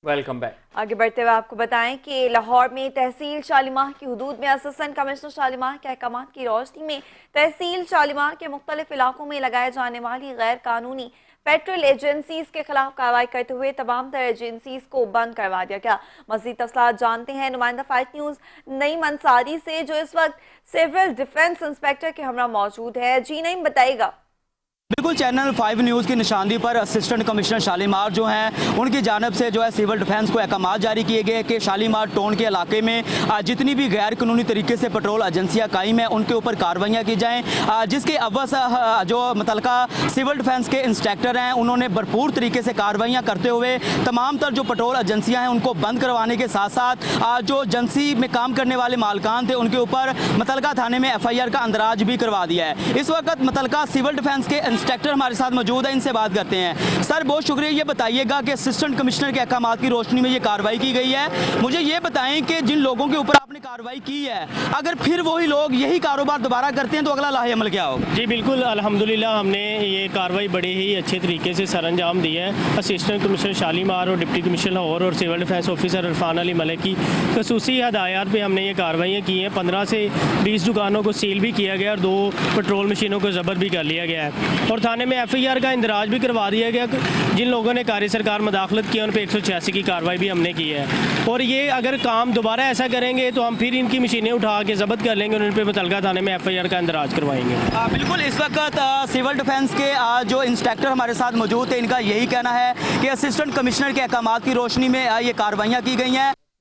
Welcome back. आगे बढ़ते हुए आपको बताएं कि लाहौर में तहसील शालीमार की हुदूद में असिस्टेंट कमिश्नर शालीमार के अहकाम की रोशनी में तहसील शालीमार के मुख्तलिफ इलाकों में लगाए जाने वाली गैर कानूनी पेट्रोल एजेंसीज के खिलाफ कार्रवाई करते हुए तमाम तरह एजेंसीज को बंद करवा दिया गया। मजीद तफसीलात जानते हैं नुमाइंदा फाइट न्यूज नईम अंसारी से, जो इस वक्त सिविल डिफेंस इंस्पेक्टर के हमरा मौजूद है। जी नईम, बताइएगा। बिल्कुल, चैनल 5 न्यूज़ की निशानदी पर असिस्टेंट कमिश्नर शालीमार जो हैं उनकी जानब से जो है सिविल डिफेंस को अहकाम जारी किए गए कि शालीमार टोन के इलाके में जितनी भी गैर कानूनी तरीके से पेट्रोल एजेंसियां कायम हैं उनके ऊपर कार्रवाइयाँ की जाएँ। जिसके अव्वल जो मुतलका सिविल डिफेंस के इंस्पेक्टर हैं उन्होंने भरपूर तरीके से कार्रवाइयाँ करते हुए तमाम तर जो पेट्रोल एजेंसियाँ हैं उनको बंद करवाने के साथ साथ जो एजेंसी में काम करने वाले मालकान थे उनके ऊपर मुतलका थाने में FIR का अंदराज भी करवा दिया है। इस वक्त मुतलका सिविल डिफेंस के इंस्पेक्टर हमारे साथ मौजूद है, इनसे बात करते हैं। सर, बहुत शुक्रिया। ये बताइएगा कि असिस्टेंट कमिश्नर के अहकाम की रोशनी में ये कार्रवाई की गई है। मुझे ये बताएं कि जिन लोगों के ऊपर आपने कार्रवाई की है, अगर फिर वही लोग यही कारोबार दोबारा करते हैं तो अगला लाहे अमल क्या होगा? जी बिल्कुल, अल्हम्दुलिल्लाह हमने ये कार्रवाई बड़े ही अच्छे तरीके से सर अंजाम दी है। असिस्टेंट कमिश्नर शालीमार और डिप्टी कमिश्नर लाहौर और civil defence officer Irfan Ali Malik की खसूसी हदायत पे हमने ये कार्रवाइयाँ की हैं। 15 से 20 दुकानों को सील भी किया गया और 2 पेट्रोल मशीनों को जब्त भी कर लिया गया है और थाने में FIR का इंदराज भी करवा दिया गया। जिन लोगों ने कार्य सरकार मुदाखलत की उन पर 186 की कार्रवाई भी हमने की है और ये अगर काम दोबारा ऐसा करेंगे तो हम फिर इनकी मशीनें उठा के जब्त कर लेंगे और उन पर मुतलका थाने में FIR का इंदराज करवाएंगे। बिल्कुल, इस वक्त सिविल डिफेंस के जो इंस्पेक्टर हमारे साथ मौजूद थे, इनका यही कहना है कि असिस्टेंट कमिश्नर के अहकाम की रोशनी में ये कार्रवाइयाँ की गई हैं।